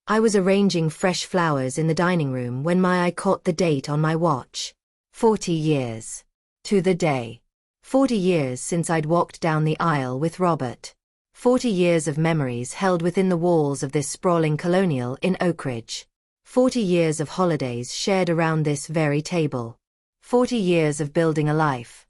I was arranging fresh flowers in the dining room when my eye caught the date on my watch. 40 years. To the day. 40 years since I'd walked down the aisle with Robert. 40 years of memories held within the walls of this sprawling colonial in Oakridge. 40 years of holidays shared around this very table. 40 years of building a life.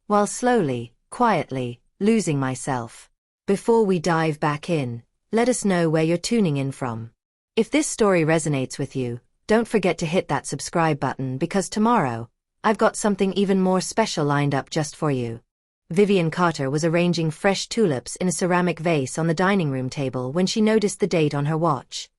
While slowly, quietly, losing myself. Before we dive back in, let us know where you're tuning in from. If this story resonates with you, don't forget to hit that subscribe button because tomorrow, I've got something even more special lined up just for you. Vivian Carter was arranging fresh tulips in a ceramic vase on the dining room table when she noticed the date on her watch.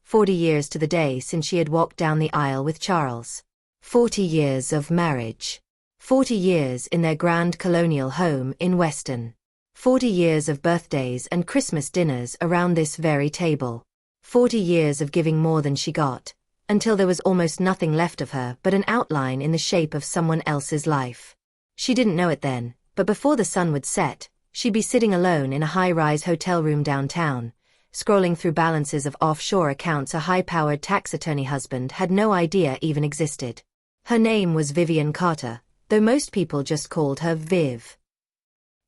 40 years to the day since she had walked down the aisle with Charles. 40 years of marriage. 40 years in their grand colonial home in Weston. 40 years of birthdays and Christmas dinners around this very table. 40 years of giving more than she got, until there was almost nothing left of her but an outline in the shape of someone else's life. She didn't know it then, but before the sun would set, she'd be sitting alone in a high-rise hotel room downtown, scrolling through balances of offshore accounts a high-powered tax attorney husband had no idea even existed. Her name was Vivian Carter, though most people just called her Viv.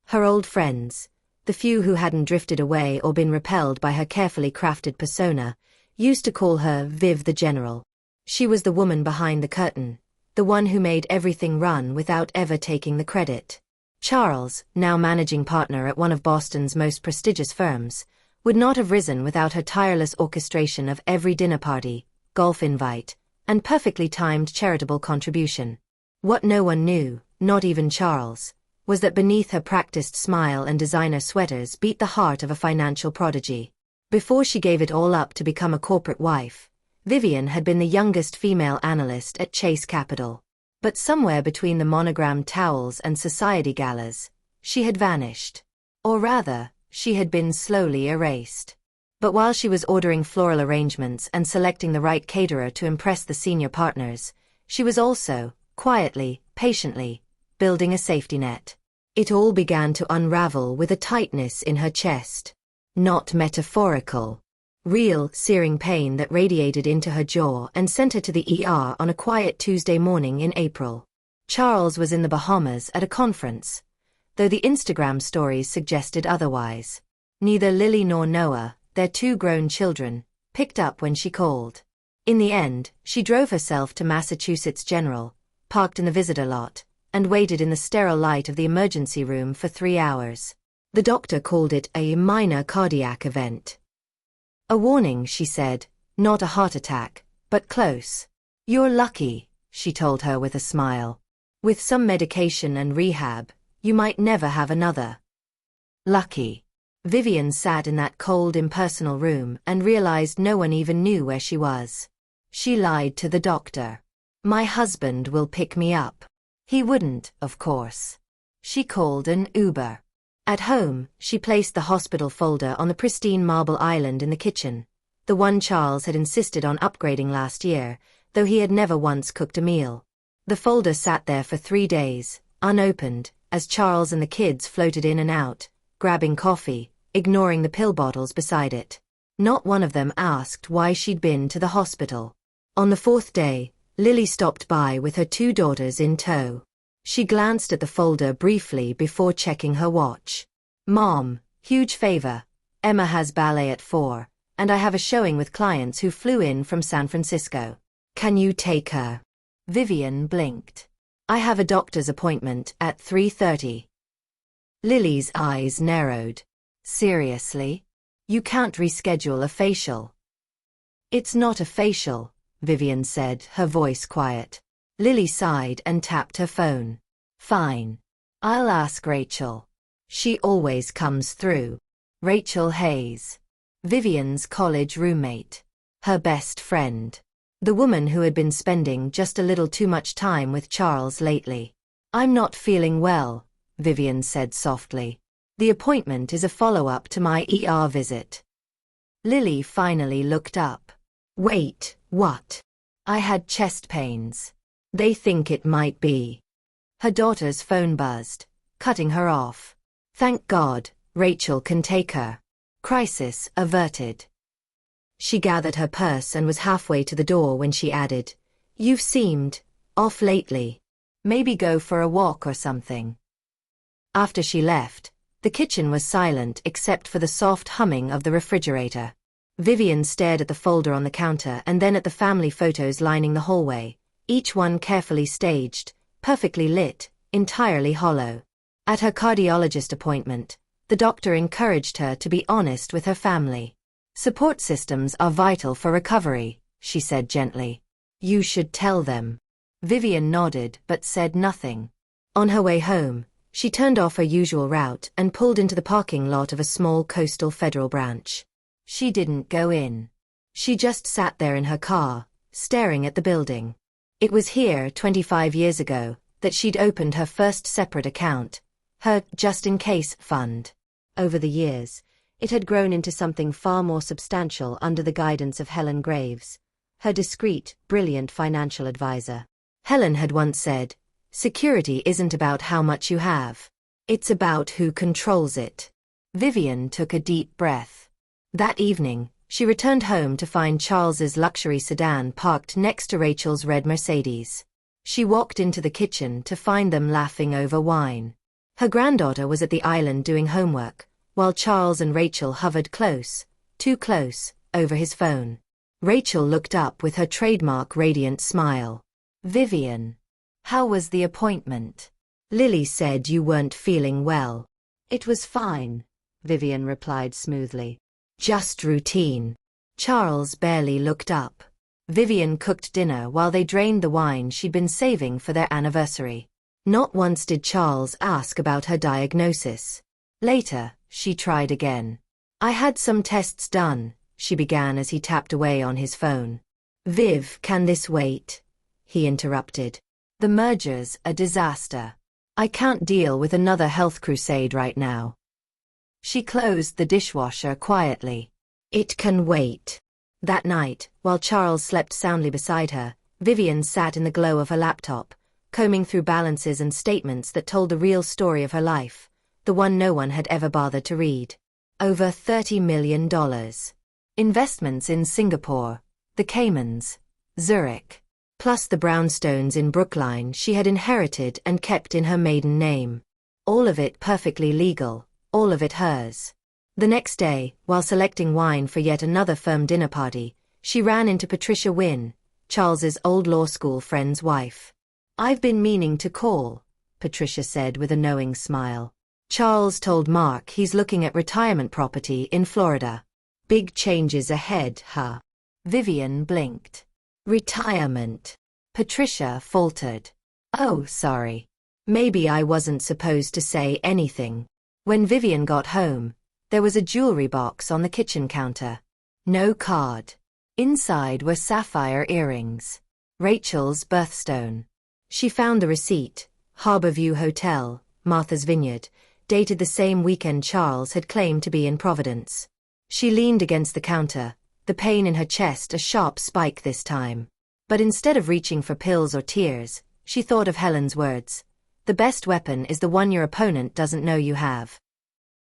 Her old friends, the few who hadn't drifted away or been repelled by her carefully crafted persona, used to call her Viv the General. She was the woman behind the curtain, the one who made everything run without ever taking the credit. Charles, now managing partner at one of Boston's most prestigious firms, would not have risen without her tireless orchestration of every dinner party, golf invite, and perfectly timed charitable contribution. What no one knew, not even Charles, was that beneath her practiced smile and designer sweaters beat the heart of a financial prodigy. Before she gave it all up to become a corporate wife, Vivian had been the youngest female analyst at Chase Capital. But somewhere between the monogrammed towels and society galas, she had vanished. Or rather, she had been slowly erased. But while she was ordering floral arrangements and selecting the right caterer to impress the senior partners, she was also, quietly, patiently, building a safety net. It all began to unravel with a tightness in her chest. Not metaphorical. Real, searing pain that radiated into her jaw and sent her to the ER on a quiet Tuesday morning in April. Charles was in the Bahamas at a conference, though the Instagram stories suggested otherwise. Neither Lily nor Noah, their 2 grown children, picked up when she called. In the end, she drove herself to Massachusetts General, parked in the visitor lot, and waited in the sterile light of the emergency room for 3 hours. The doctor called it a minor cardiac event. A warning, she said, not a heart attack, but close. You're lucky, she told her with a smile. With some medication and rehab, you might never have another. Lucky. Vivian sat in that cold, impersonal room and realized no one even knew where she was. She lied to the doctor. My husband will pick me up. He wouldn't, of course. She called an Uber. At home, she placed the hospital folder on the pristine marble island in the kitchen, the one Charles had insisted on upgrading last year, though he had never once cooked a meal. The folder sat there for 3 days, unopened, as Charles and the kids floated in and out, grabbing coffee, ignoring the pill bottles beside it. Not one of them asked why she'd been to the hospital. On the 4th day, Lily stopped by with her 2 daughters in tow. She glanced at the folder briefly before checking her watch. Mom, huge favor. Emma has ballet at 4, and I have a showing with clients who flew in from San Francisco. Can you take her? Vivian blinked. I have a doctor's appointment at 3:30. Lily's eyes narrowed. Seriously? You can't reschedule a facial. It's not a facial, Vivian said, her voice quiet. Lily sighed and tapped her phone. Fine. I'll ask Rachel. She always comes through. Rachel Hayes. Vivian's college roommate. Her best friend. The woman who had been spending just a little too much time with Charles lately. I'm not feeling well, Vivian said softly. The appointment is a follow-up to my ER visit. Lily finally looked up. Wait, what? I had chest pains. They think it might be. Her daughter's phone buzzed, cutting her off. Thank God, Rachel can take her. Crisis averted. She gathered her purse and was halfway to the door when she added, "You've seemed off lately. Maybe go for a walk or something." After she left, the kitchen was silent except for the soft humming of the refrigerator. Vivian stared at the folder on the counter and then at the family photos lining the hallway, each one carefully staged, perfectly lit, entirely hollow. At her cardiologist appointment, the doctor encouraged her to be honest with her family. "Support systems are vital for recovery," she said gently. "You should tell them." Vivian nodded but said nothing. On her way home, she turned off her usual route and pulled into the parking lot of a small coastal federal branch. She didn't go in. She just sat there in her car, staring at the building. It was here, 25 years ago, that she'd opened her first separate account, her just-in-case fund. Over the years, it had grown into something far more substantial under the guidance of Helen Graves, her discreet, brilliant financial advisor. Helen had once said, "Security isn't about how much you have. It's about who controls it." Vivian took a deep breath. That evening, she returned home to find Charles's luxury sedan parked next to Rachel's red Mercedes. She walked into the kitchen to find them laughing over wine. Her granddaughter was at the island doing homework, while Charles and Rachel hovered close, too close, over his phone. Rachel looked up with her trademark radiant smile. "Vivian, how was the appointment? Lily said you weren't feeling well." "It was fine," Vivian replied smoothly. "Just routine." Charles barely looked up. Vivian cooked dinner while they drained the wine she'd been saving for their anniversary. Not once did Charles ask about her diagnosis. Later, she tried again. "I had some tests done," she began as he tapped away on his phone. "Viv, can this wait?" he interrupted. "The merger's a disaster. I can't deal with another health crusade right now." She closed the dishwasher quietly. "It can wait." That night, while Charles slept soundly beside her, Vivian sat in the glow of her laptop, combing through balances and statements that told the real story of her life, the one no one had ever bothered to read. Over $30 million. Investments in Singapore, the Caymans, Zurich, plus the brownstones in Brookline she had inherited and kept in her maiden name. All of it perfectly legal, all of it hers. The next day, while selecting wine for yet another firm dinner party, she ran into Patricia Wynne, Charles's old law school friend's wife. "I've been meaning to call," Patricia said with a knowing smile. "Charles told Mark he's looking at retirement property in Florida. Big changes ahead, huh?" Vivian blinked. "Retirement?" Patricia faltered. "Oh, sorry. Maybe I wasn't supposed to say anything." When Vivian got home, there was a jewelry box on the kitchen counter. No card. Inside were sapphire earrings. Rachel's birthstone. She found the receipt, Harborview Hotel, Martha's Vineyard, dated the same weekend Charles had claimed to be in Providence. She leaned against the counter, the pain in her chest a sharp spike this time. But instead of reaching for pills or tears, she thought of Helen's words. "The best weapon is the one your opponent doesn't know you have."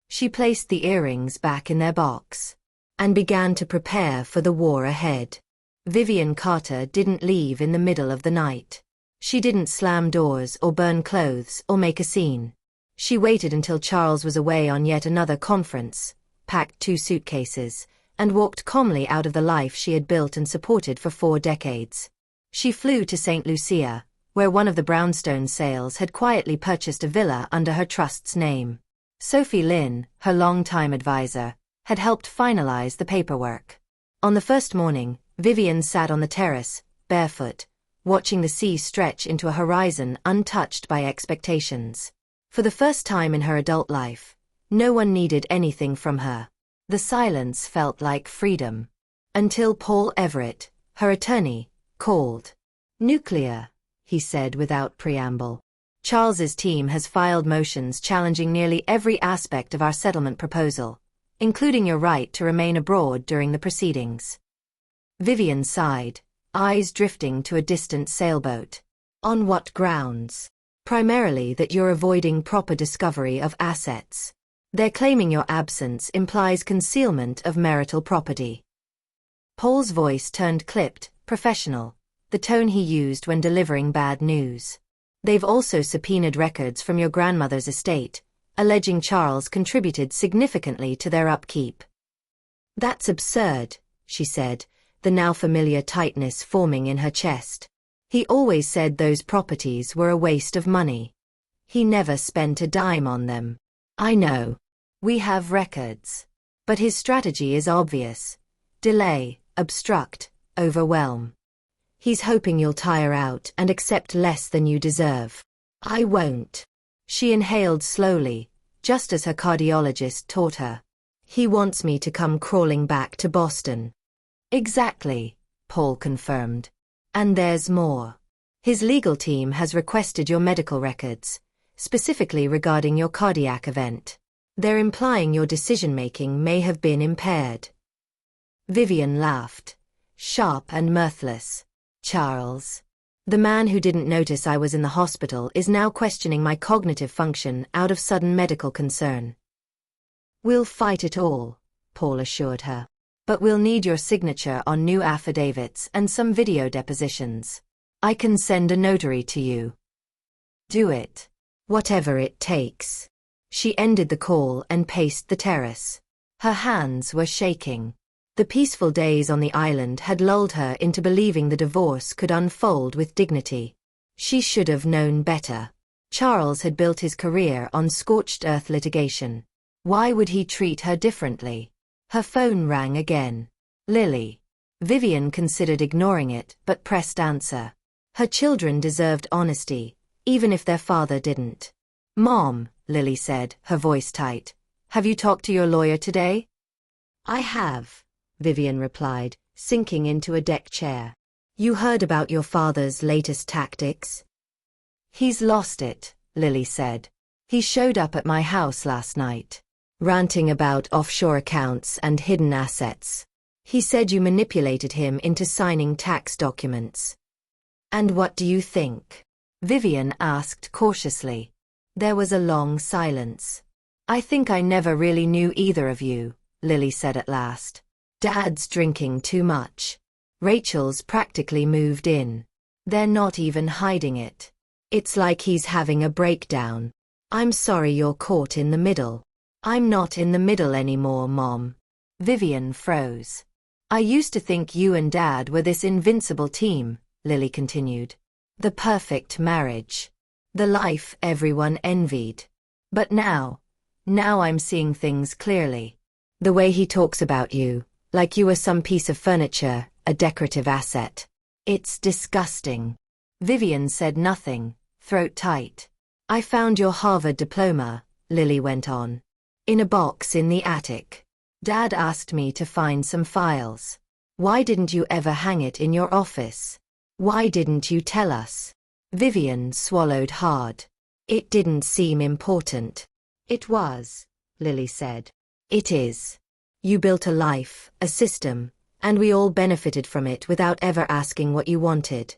She placed the earrings back in their box and began to prepare for the war ahead. Vivian Carter didn't leave in the middle of the night. She didn't slam doors or burn clothes or make a scene. She waited until Charles was away on yet another conference, packed 2 suitcases, and walked calmly out of the life she had built and supported for 4 decades. She flew to St. Lucia, where one of the brownstone sales had quietly purchased a villa under her trust's name. Sophie Lynn, her longtime advisor, had helped finalize the paperwork. On the first morning, Vivian sat on the terrace, barefoot, watching the sea stretch into a horizon untouched by expectations. For the first time in her adult life, no one needed anything from her. The silence felt like freedom. Until Paul Everett, her attorney, called. "Nuclear," he said without preamble. "Charles's team has filed motions challenging nearly every aspect of our settlement proposal, including your right to remain abroad during the proceedings." Vivian sighed, eyes drifting to a distant sailboat. "On what grounds?" "Primarily that you're avoiding proper discovery of assets. They're claiming your absence implies concealment of marital property." Paul's voice turned clipped, professional, the tone he used when delivering bad news. They've also subpoenaed records from your grandmother's estate, alleging Charles contributed significantly to their upkeep. That's absurd, she said, the now familiar tightness forming in her chest. He always said those properties were a waste of money. He never spent a dime on them. I know. We have records. But his strategy is obvious. Delay, obstruct, overwhelm. He's hoping you'll tire out and accept less than you deserve. I won't. She inhaled slowly, just as her cardiologist taught her. He wants me to come crawling back to Boston. Exactly, Paul confirmed. And there's more. His legal team has requested your medical records, specifically regarding your cardiac event. They're implying your decision-making may have been impaired. Vivian laughed, sharp and mirthless. Charles. The man who didn't notice I was in the hospital is now questioning my cognitive function out of sudden medical concern. We'll fight it all, Paul assured her. But we'll need your signature on new affidavits and some video depositions. I can send a notary to you. Do it. Whatever it takes. She ended the call and paced the terrace. Her hands were shaking. The peaceful days on the island had lulled her into believing the divorce could unfold with dignity. She should have known better. Charles had built his career on scorched earth litigation. Why would he treat her differently? Her phone rang again. Lily. Vivian considered ignoring it but pressed answer. Her children deserved honesty, even if their father didn't. Mom, Lily said, her voice tight. Have you talked to your lawyer today? I have, Vivian replied, sinking into a deck chair. You heard about your father's latest tactics? He's lost it, Lily said. He showed up at my house last night, ranting about offshore accounts and hidden assets. He said you manipulated him into signing tax documents. And what do you think? Vivian asked cautiously. There was a long silence. I think I never really knew either of you, Lily said at last. Dad's drinking too much. Rachel's practically moved in. They're not even hiding it. It's like he's having a breakdown. I'm sorry you're caught in the middle. I'm not in the middle anymore, Mom. Vivian froze. I used to think you and Dad were this invincible team, Lily continued. The perfect marriage. The life everyone envied. But now I'm seeing things clearly. The way he talks about you, like you were some piece of furniture, a decorative asset. It's disgusting. Vivian said nothing, throat tight. I found your Harvard diploma, Lily went on. In a box in the attic. Dad asked me to find some files. Why didn't you ever hang it in your office? Why didn't you tell us? Vivian swallowed hard. It didn't seem important. It was, Lily said. It is. You built a life, a system, and we all benefited from it without ever asking what you wanted.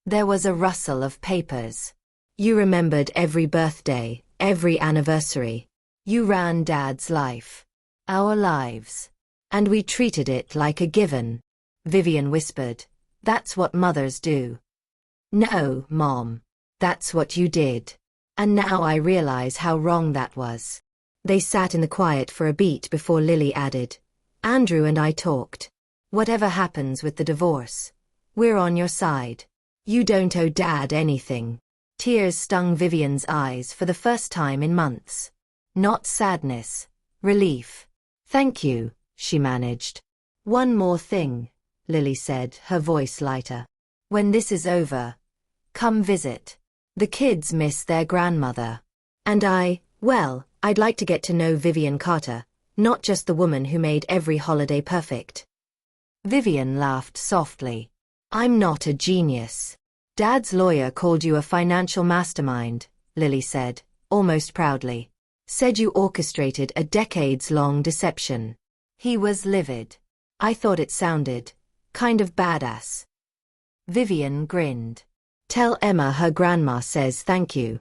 There was a rustle of papers. You remembered every birthday, every anniversary. You ran Dad's life. Our lives. And we treated it like a given. Vivian whispered. That's what mothers do. No, Mom. That's what you did. And now I realize how wrong that was. They sat in the quiet for a beat before Lily added. Andrew and I talked. Whatever happens with the divorce, we're on your side. You don't owe Dad anything. Tears stung Vivian's eyes for the first time in months. Not sadness. Relief. Thank you, she managed. One more thing, Lily said, her voice lighter. When this is over, come visit. The kids miss their grandmother. And I'd like to get to know Vivian Carter, not just the woman who made every holiday perfect. Vivian laughed softly. I'm not a genius. Dad's lawyer called you a financial mastermind, Lily said, almost proudly. Said you orchestrated a decades-long deception. He was livid. I thought it sounded kind of badass. Vivian grinned. Tell Emma her grandma says thank you.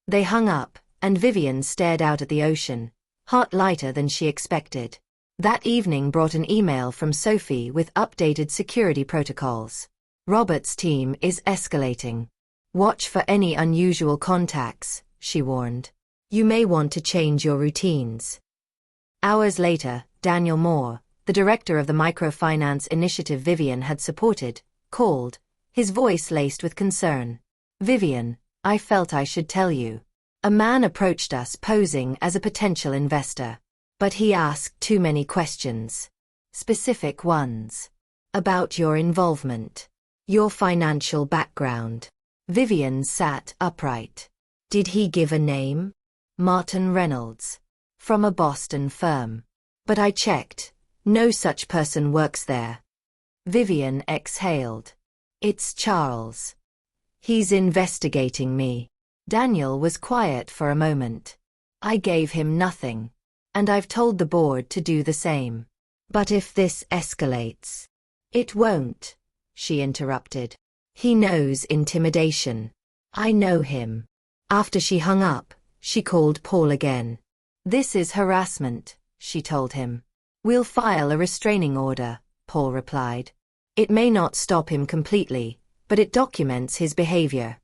They hung up, and Vivian stared out at the ocean, heart lighter than she expected. That evening brought an email from Sophie with updated security protocols. Robert's team is escalating. Watch for any unusual contacts, she warned. You may want to change your routines. Hours later, Daniel Moore, the director of the microfinance initiative Vivian had supported, called, his voice laced with concern. Vivian, I felt I should tell you. A man approached us posing as a potential investor. But he asked too many questions. Specific ones. About your involvement. Your financial background. Vivian sat upright. Did he give a name? Martin Reynolds. From a Boston firm. But I checked. No such person works there. Vivian exhaled. It's Charles. He's investigating me. Daniel was quiet for a moment. I gave him nothing. And I've told the board to do the same. But if this escalates... It won't, she interrupted. He knows intimidation. I know him. After she hung up, she called Paul again. This is harassment, she told him. We'll file a restraining order, Paul replied. It may not stop him completely, but it documents his behavior.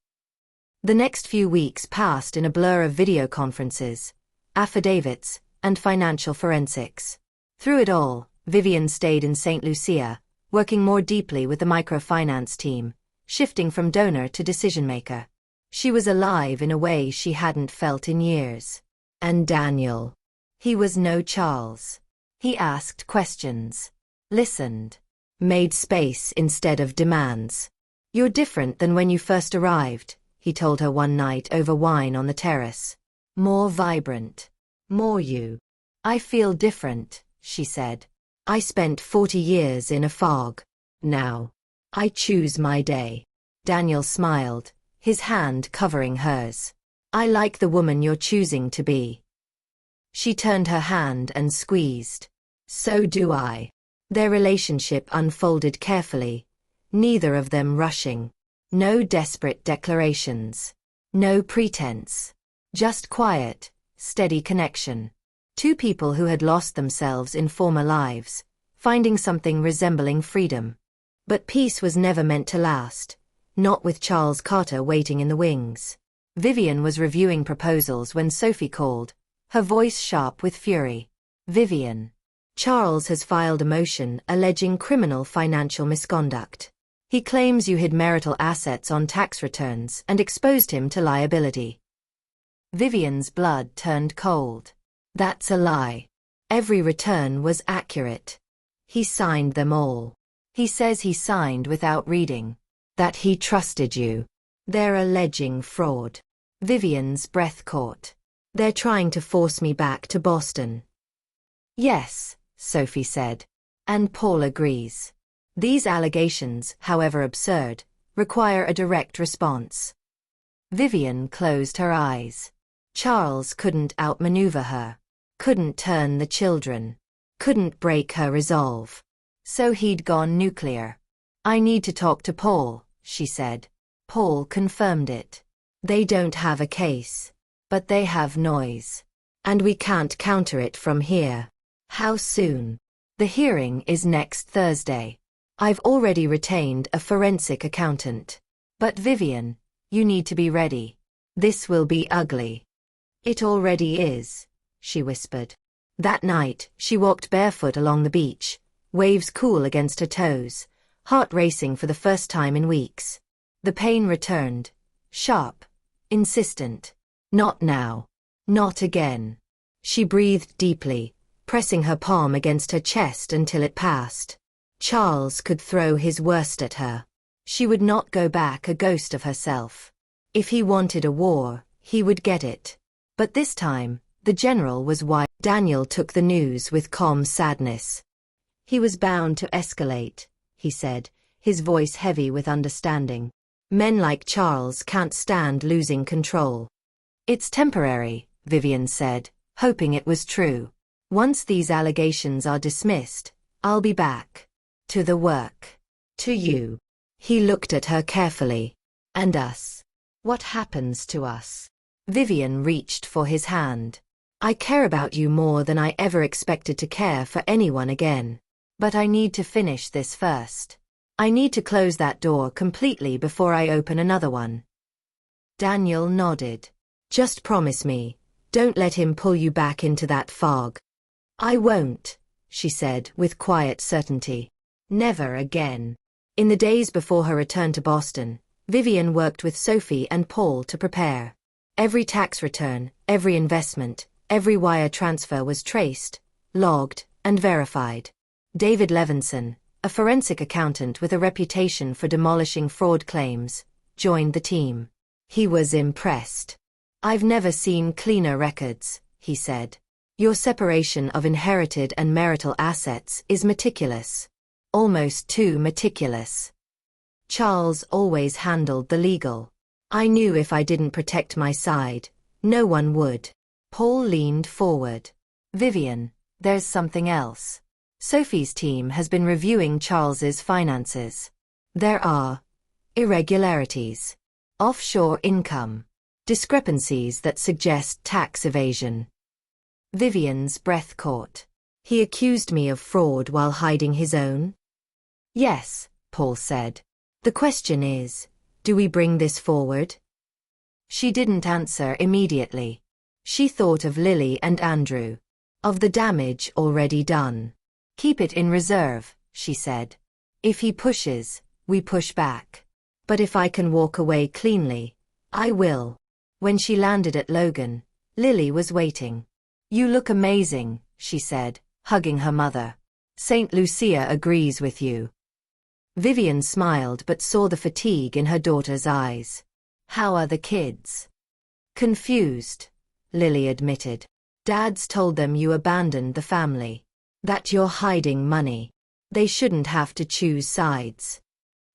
The next few weeks passed in a blur of video conferences, affidavits, and financial forensics. Through it all, Vivian stayed in St. Lucia, working more deeply with the microfinance team, shifting from donor to decision-maker. She was alive in a way she hadn't felt in years. And Daniel. He was no Charles. He asked questions. Listened. Made space instead of demands. You're different than when you first arrived, he told her one night over wine on the terrace. More vibrant. More you. I feel different, she said. I spent 40 years in a fog. Now. I choose my day. Daniel smiled, his hand covering hers. I like the woman you're choosing to be. She turned her hand and squeezed. So do I. Their relationship unfolded carefully, neither of them rushing. No desperate declarations. No pretense. Just quiet, steady connection. Two people who had lost themselves in former lives, finding something resembling freedom. But peace was never meant to last, not with Charles Carter waiting in the wings. Vivian was reviewing proposals when Sophie called, her voice sharp with fury. Vivian. Charles has filed a motion alleging criminal financial misconduct. He claims you hid marital assets on tax returns and exposed him to liability. Vivian's blood turned cold. That's a lie. Every return was accurate. He signed them all. He says he signed without reading. That he trusted you. They're alleging fraud. Vivian's breath caught. They're trying to force me back to Boston. Yes, Sophie said. And Paul agrees. These allegations, however absurd, require a direct response. Vivian closed her eyes. Charles couldn't outmaneuver her. Couldn't turn the children. Couldn't break her resolve. So he'd gone nuclear. I need to talk to Paul, she said. Paul confirmed it. They don't have a case. But they have noise. And we can't counter it from here. How soon? The hearing is next Thursday. I've already retained a forensic accountant. But Vivian, you need to be ready. This will be ugly. It already is, she whispered. That night, she walked barefoot along the beach, waves cool against her toes, heart racing for the first time in weeks. The pain returned, sharp, insistent. Not now. Not again. She breathed deeply, pressing her palm against her chest until it passed. Charles could throw his worst at her. She would not go back a ghost of herself. If he wanted a war, he would get it. But this time, the general was wise. Daniel took the news with calm sadness. He was bound to escalate, he said, his voice heavy with understanding. Men like Charles can't stand losing control. It's temporary, Vivian said, hoping it was true. Once these allegations are dismissed, I'll be back. To the work. To you. He looked at her carefully. And us. What happens to us? Vivian reached for his hand. I care about you more than I ever expected to care for anyone again. But I need to finish this first. I need to close that door completely before I open another one. Daniel nodded. Just promise me, don't let him pull you back into that fog. I won't, she said with quiet certainty. Never again. In the days before her return to Boston, Vivian worked with Sophie and Paul to prepare. Every tax return, every investment, every wire transfer was traced, logged, and verified. David Levinson, a forensic accountant with a reputation for demolishing fraud claims, joined the team. He was impressed. I've never seen cleaner records, he said. Your separation of inherited and marital assets is meticulous. Almost too meticulous. Charles always handled the legal. I knew if I didn't protect my side, no one would. Paul leaned forward. Vivian, there's something else. Sophie's team has been reviewing Charles's finances. There are irregularities, offshore income, discrepancies that suggest tax evasion. Vivian's breath caught. He accused me of fraud while hiding his own? Yes, Paul said. The question is, do we bring this forward? She didn't answer immediately. She thought of Lily and Andrew, of the damage already done. Keep it in reserve, she said. If he pushes, we push back. But if I can walk away cleanly, I will. When she landed at Logan, Lily was waiting. You look amazing, she said, hugging her mother. St. Lucia agrees with you. Vivian smiled but saw the fatigue in her daughter's eyes. How are the kids? Confused, Lily admitted. Dad's told them you abandoned the family. That you're hiding money. They shouldn't have to choose sides.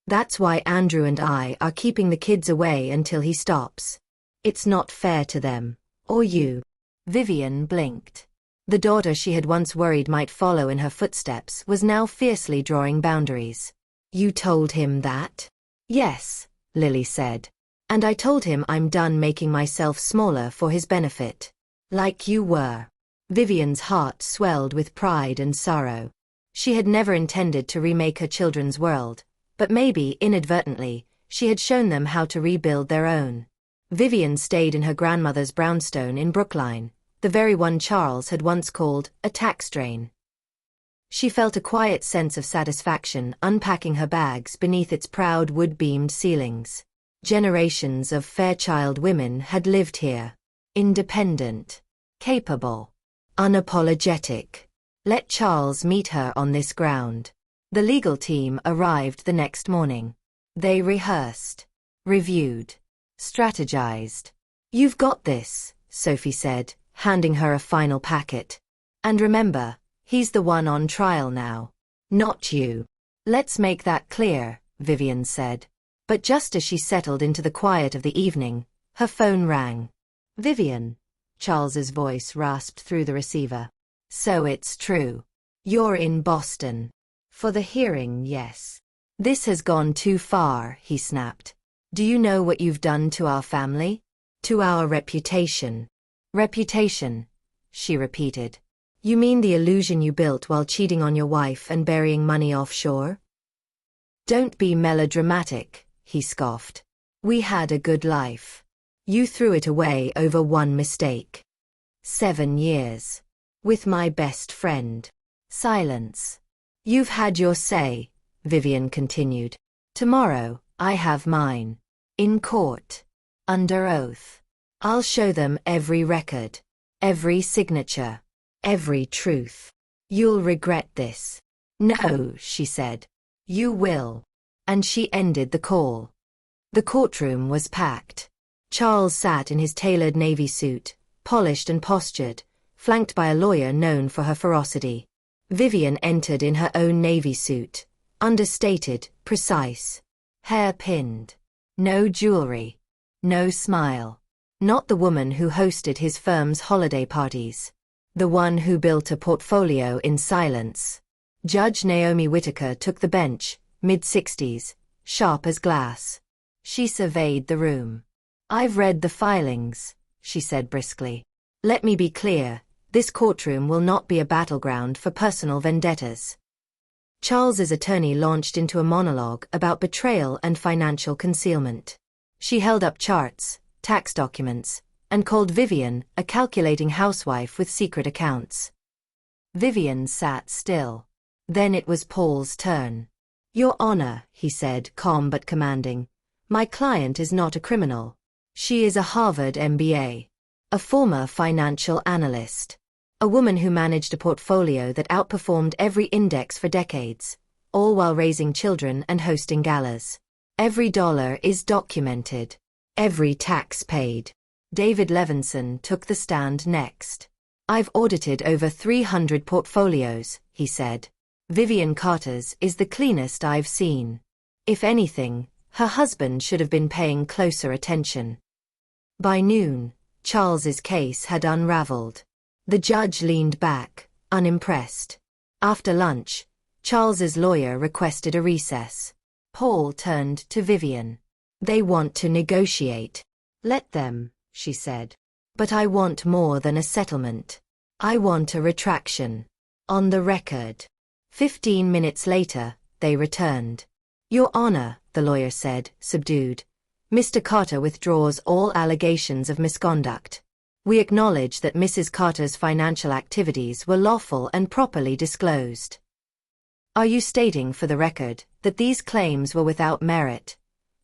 That's why Andrew and I are keeping the kids away until he stops. It's not fair to them, or you. Vivian blinked. The daughter she had once worried might follow in her footsteps was now fiercely drawing boundaries. You told him that? Yes, Lily said. And I told him I'm done making myself smaller for his benefit. Like you were. Vivian's heart swelled with pride and sorrow. She had never intended to remake her children's world, but maybe, inadvertently, she had shown them how to rebuild their own. Vivian stayed in her grandmother's brownstone in Brookline, the very one Charles had once called a tax drain. She felt a quiet sense of satisfaction unpacking her bags beneath its proud wood-beamed ceilings. Generations of Fairchild women had lived here. Independent, capable, unapologetic. Let Charles meet her on this ground. The legal team arrived the next morning. They rehearsed, reviewed, strategized. You've got this, Sophie said, handing her a final packet. And remember, he's the one on trial now. Not you. Let's make that clear, Vivian said. But just as she settled into the quiet of the evening, her phone rang. Vivian. Charles's voice rasped through the receiver. So it's true. You're in Boston. For the hearing, yes. This has gone too far, he snapped. Do you know what you've done to our family? To our reputation. Reputation, she repeated. You mean the illusion you built while cheating on your wife and burying money offshore? Don't be melodramatic, he scoffed. We had a good life. You threw it away over one mistake. 7 years. With my best friend. Silence. You've had your say, Vivian continued. Tomorrow, I have mine. In court. Under oath. I'll show them every record. Every signature. Every truth. You'll regret this. No, she said. You will. And she ended the call. The courtroom was packed. Charles sat in his tailored navy suit, polished and postured, flanked by a lawyer known for her ferocity. Vivian entered in her own navy suit, understated, precise. Hair pinned. No jewelry. No smile. Not the woman who hosted his firm's holiday parties. The one who built a portfolio in silence. Judge Naomi Whitaker took the bench, mid-60s, sharp as glass. She surveyed the room. I've read the filings, she said briskly. Let me be clear, this courtroom will not be a battleground for personal vendettas. Charles's attorney launched into a monologue about betrayal and financial concealment. She held up charts, tax documents, and called Vivian a calculating housewife with secret accounts. Vivian sat still. Then it was Paul's turn. "Your Honor," he said, calm but commanding, "my client is not a criminal. She is a Harvard MBA. A former financial analyst. A woman who managed a portfolio that outperformed every index for decades, all while raising children and hosting galas. Every dollar is documented. Every tax paid." David Levinson took the stand next. "I've audited over 300 portfolios," he said. "Vivian Carter's is the cleanest I've seen. If anything, her husband should have been paying closer attention." By noon, Charles's case had unraveled. The judge leaned back, unimpressed. After lunch, Charles's lawyer requested a recess. Paul turned to Vivian. "They want to negotiate." "Let them," she said. "But I want more than a settlement. I want a retraction. On the record." 15 minutes later, they returned. "Your Honor," the lawyer said, subdued, "Mr. Carter withdraws all allegations of misconduct. We acknowledge that Mrs. Carter's financial activities were lawful and properly disclosed." "Are you stating for the record that these claims were without merit?"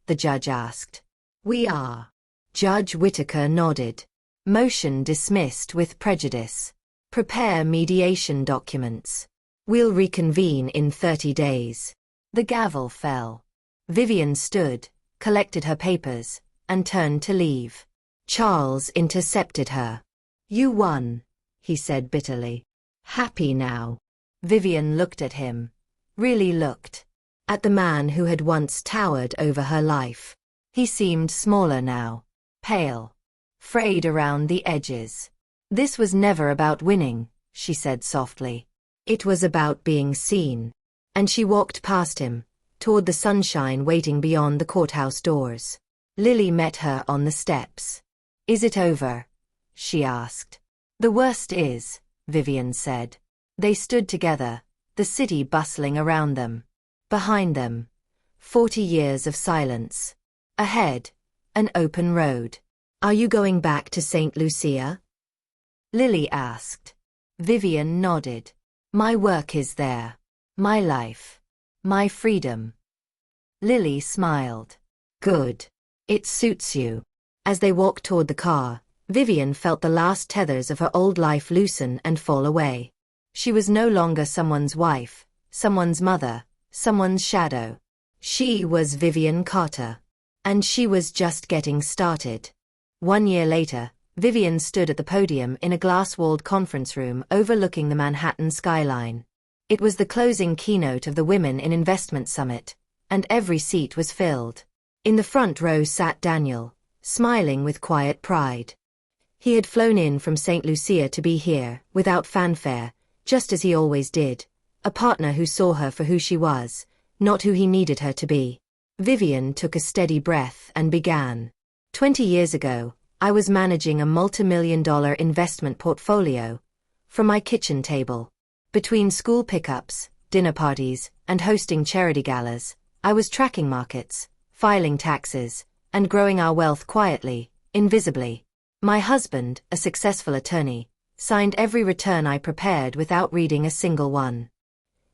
the judge asked. "We are." Judge Whitaker nodded. "Motion dismissed with prejudice. Prepare mediation documents. We'll reconvene in 30 days. The gavel fell. Vivian stood, collected her papers, and turned to leave. Charles intercepted her. "You won," he said bitterly. "Happy now?" Vivian looked at him. Really looked. At the man who had once towered over her life. He seemed smaller now. Pale. Frayed around the edges. "This was never about winning," she said softly. "It was about being seen." And she walked past him, toward the sunshine waiting beyond the courthouse doors. Lily met her on the steps. "Is it over?" she asked. "The worst is," Vivian said. They stood together, the city bustling around them. Behind them, 40 years of silence. Ahead, an open road. "Are you going back to St. Lucia?" Lily asked. Vivian nodded. "My work is there. My life. My freedom." Lily smiled. "Good. It suits you." As they walked toward the car, Vivian felt the last tethers of her old life loosen and fall away. She was no longer someone's wife, someone's mother, someone's shadow. She was Vivian Carter. And she was just getting started. 1 year later, Vivian stood at the podium in a glass-walled conference room overlooking the Manhattan skyline. It was the closing keynote of the Women in Investment Summit, and every seat was filled. In the front row sat Daniel, smiling with quiet pride. He had flown in from St. Lucia to be here, without fanfare, just as he always did, a partner who saw her for who she was, not who he needed her to be. Vivian took a steady breath and began. 20 years ago, I was managing a multi-million-dollar investment portfolio. From my kitchen table. Between school pickups, dinner parties, and hosting charity galas, I was tracking markets, filing taxes, and growing our wealth quietly, invisibly. My husband, a successful attorney, signed every return I prepared without reading a single one.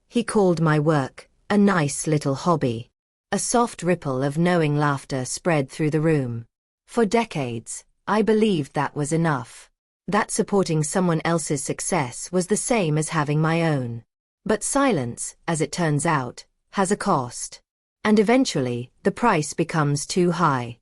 He called my work a nice little hobby. A soft ripple of knowing laughter spread through the room. For decades, I believed that was enough. That supporting someone else's success was the same as having my own. But silence, as it turns out, has a cost. And eventually, the price becomes too high.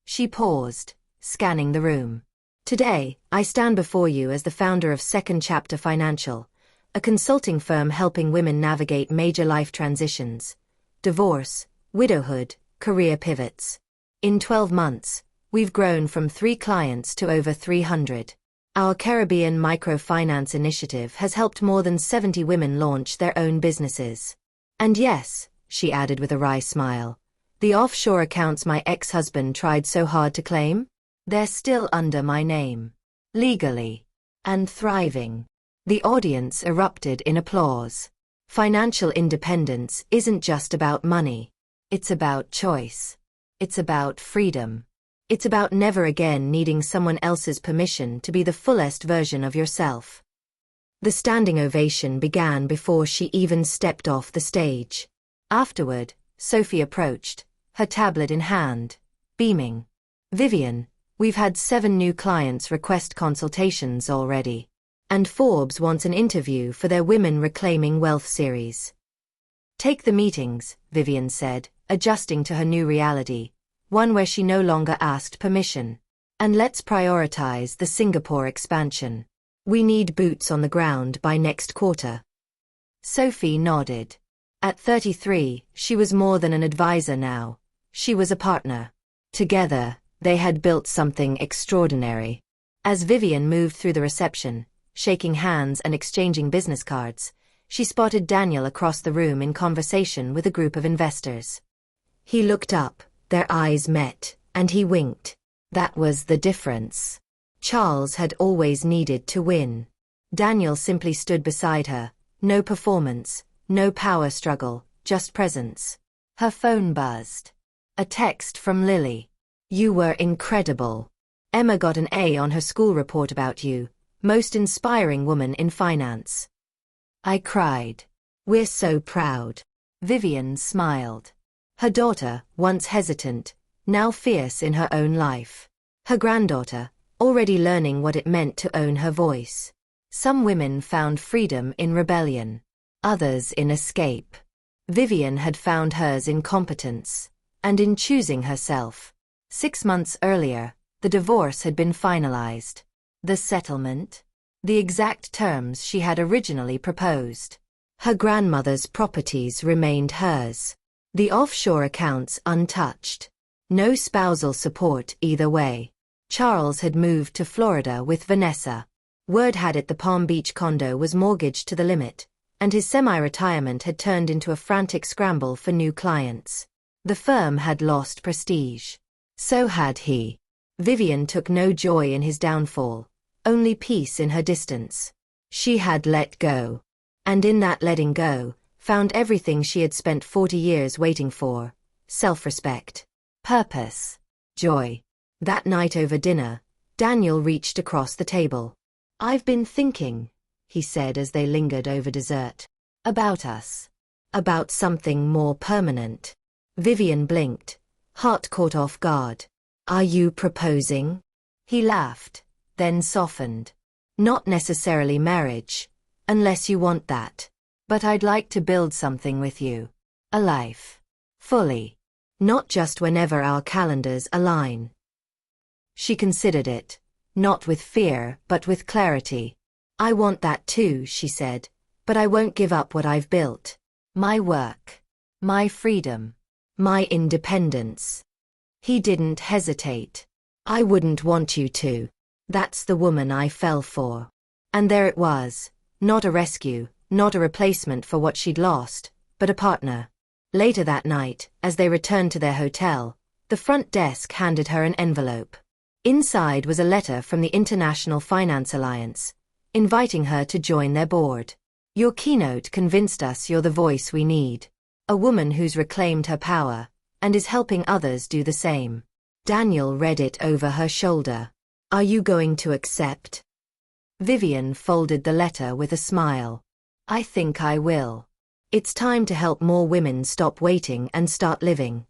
She paused, scanning the room. Today, I stand before you as the founder of Second Chapter Financial, a consulting firm helping women navigate major life transitions. Divorce, widowhood, career pivots. In 12 months, we've grown from 3 clients to over 300. Our Caribbean microfinance initiative has helped more than 70 women launch their own businesses. And yes, she added with a wry smile, the offshore accounts my ex-husband tried so hard to claim? They're still under my name. legally, and thriving. The audience erupted in applause. Financial independence isn't just about money. It's about choice. It's about freedom. It's about never again needing someone else's permission to be the fullest version of yourself. The standing ovation began before she even stepped off the stage. Afterward, Sophie approached, her tablet in hand, beaming. "Vivian, we've had 7 new clients request consultations already. And Forbes wants an interview for their Women Reclaiming Wealth series." "Take the meetings," Vivian said, adjusting to her new reality, one where she no longer asked permission. "And let's prioritize the Singapore expansion. We need boots on the ground by next quarter." Sophie nodded. At 33, she was more than an advisor now. She was a partner. Together, they had built something extraordinary. As Vivian moved through the reception, shaking hands and exchanging business cards, she spotted Daniel across the room in conversation with a group of investors. He looked up, their eyes met, and he winked. That was the difference. Charles had always needed to win. Daniel simply stood beside her, no performance, no power struggle, just presence. Her phone buzzed. A text from Lily. "You were incredible. Emma got an A on her school report about you. Most inspiring woman in finance." I cried. "We're so proud." Vivian smiled. Her daughter, once hesitant, now fierce in her own life. Her granddaughter, already learning what it meant to own her voice. Some women found freedom in rebellion. Others in escape. Vivian had found hers in competence. And in choosing herself. 6 months earlier, the divorce had been finalized. The settlement? The exact terms she had originally proposed. Her grandmother's properties remained hers. The offshore accounts untouched. No spousal support either way. Charles had moved to Florida with Vanessa. Word had it the Palm Beach condo was mortgaged to the limit, and his semi-retirement had turned into a frantic scramble for new clients. The firm had lost prestige. So had he. Vivian took no joy in his downfall, only peace in her distance. She had let go. And in that letting go, found everything she had spent 40 years waiting for: self-respect, purpose, joy. That night over dinner, Daniel reached across the table. "I've been thinking," he said as they lingered over dessert, "about us. About something more permanent." Vivian blinked, heart caught off guard. "Are you proposing?" He laughed, then softened. "Not necessarily marriage, unless you want that. But I'd like to build something with you. A life. Fully. Not just whenever our calendars align." She considered it, not with fear but with clarity. "I want that too," she said, "but I won't give up what I've built. My work. My freedom. My independence." He didn't hesitate. "I wouldn't want you to. That's the woman I fell for." And there it was, not a rescue, not a replacement for what she'd lost, but a partner. Later that night, as they returned to their hotel, the front desk handed her an envelope. Inside was a letter from the International Finance Alliance, inviting her to join their board. "Your keynote convinced us you're the voice we need. A woman who's reclaimed her power, and is helping others do the same." Daniel read it over her shoulder. "Are you going to accept?" Vivian folded the letter with a smile. "I think I will. It's time to help more women stop waiting and start living."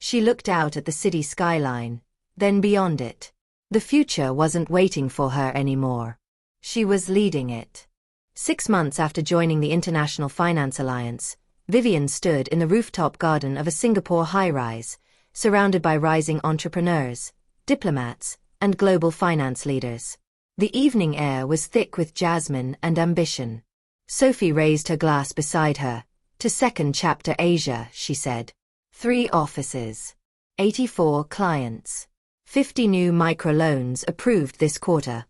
She looked out at the city skyline, then beyond it. The future wasn't waiting for her anymore. She was leading it. 6 months after joining the International Finance Alliance, Vivian stood in the rooftop garden of a Singapore high-rise, surrounded by rising entrepreneurs, diplomats, and global finance leaders. The evening air was thick with jasmine and ambition. Sophie raised her glass beside her. "To second chapter Asia," she said. 3 offices. 84 clients. 50 new microloans approved this quarter.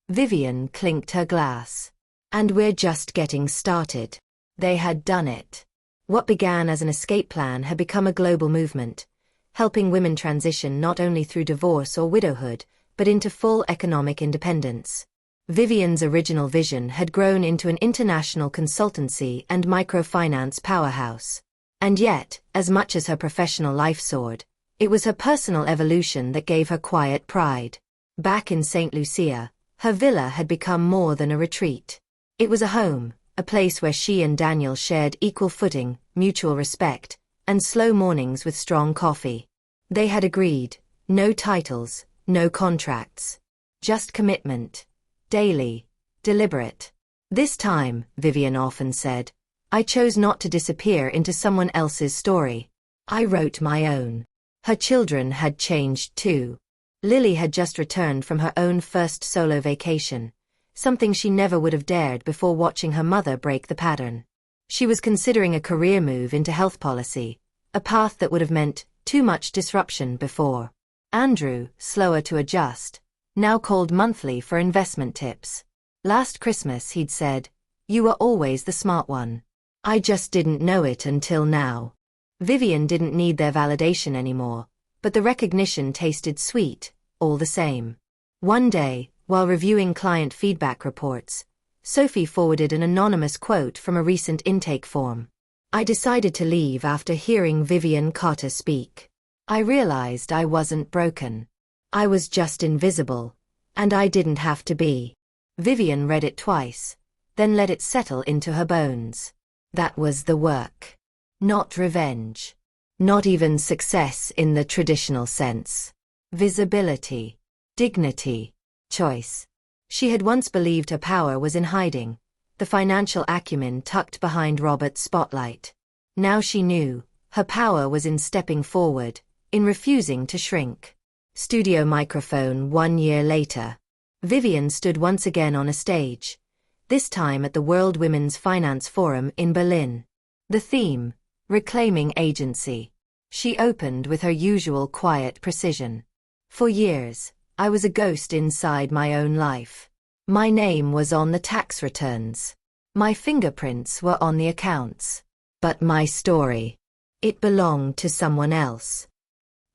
Vivian clinked her glass. "And we're just getting started." They had done it. What began as an escape plan had become a global movement, helping women transition not only through divorce or widowhood, but into full economic independence. Vivian's original vision had grown into an international consultancy and microfinance powerhouse. And yet, as much as her professional life soared, it was her personal evolution that gave her quiet pride. Back in St. Lucia, her villa had become more than a retreat. It was a home, a place where she and Daniel shared equal footing, mutual respect, and slow mornings with strong coffee. They had agreed, no titles, no contracts. Just commitment. Daily. Deliberate. This time, Vivian often said, I chose not to disappear into someone else's story. I wrote my own. Her children had changed too. Lily had just returned from her own first solo vacation, something she never would have dared before watching her mother break the pattern. She was considering a career move into health policy, a path that would have meant too much disruption before. Andrew, slower to adjust, now called monthly for investment tips. Last Christmas he'd said, "You were always the smart one. I just didn't know it until now." Vivian didn't need their validation anymore, but the recognition tasted sweet, all the same. One day, while reviewing client feedback reports, Sophie forwarded an anonymous quote from a recent intake form. I decided to leave after hearing Vivian Carter speak. I realized I wasn't broken. I was just invisible, and I didn't have to be. Vivian read it twice, then let it settle into her bones. That was the work. Not revenge. Not even success in the traditional sense. Visibility. Dignity. Choice. She had once believed her power was in hiding, the financial acumen tucked behind Robert's spotlight. Now she knew, her power was in stepping forward, in refusing to shrink. Studio microphone 1 year later. Vivian stood once again on a stage, this time at the World Women's Finance Forum in Berlin. The theme, Reclaiming Agency. She opened with her usual quiet precision. For years, I was a ghost inside my own life. My name was on the tax returns. My fingerprints were on the accounts. But my story, it belonged to someone else.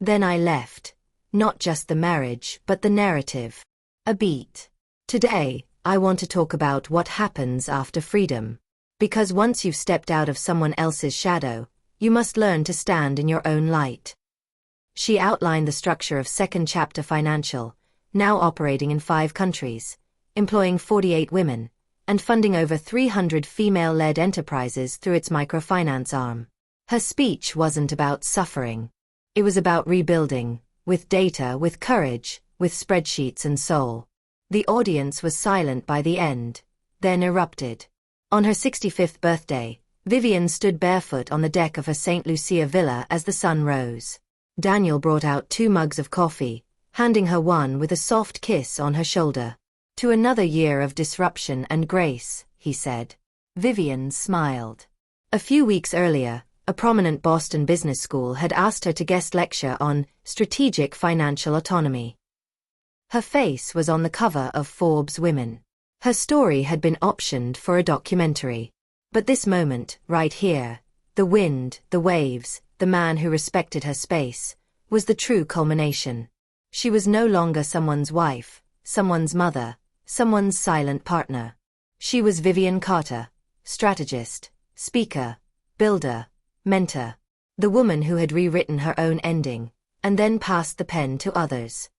Then I left. Not just the marriage, but the narrative. A beat. Today, I want to talk about what happens after freedom. Because once you've stepped out of someone else's shadow, you must learn to stand in your own light. She outlined the structure of Second Chapter Financial, now operating in 5 countries, employing 48 women, and funding over 300 female-led enterprises through its microfinance arm. Her speech wasn't about suffering. It was about rebuilding, with data, with courage, with spreadsheets and soul. The audience was silent by the end, then erupted. On her 65th birthday, Vivian stood barefoot on the deck of her St. Lucia villa as the sun rose. Daniel brought out 2 mugs of coffee, handing her one with a soft kiss on her shoulder. To another year of disruption and grace, he said. Vivian smiled. A few weeks earlier, a prominent Boston business school had asked her to guest lecture on strategic financial autonomy. Her face was on the cover of Forbes Women. Her story had been optioned for a documentary. But this moment, right here, the wind, the waves, the man who respected her space, was the true culmination. She was no longer someone's wife, someone's mother, someone's silent partner. She was Vivian Carter, strategist, speaker, builder, mentor. The woman who had rewritten her own ending, and then passed the pen to others.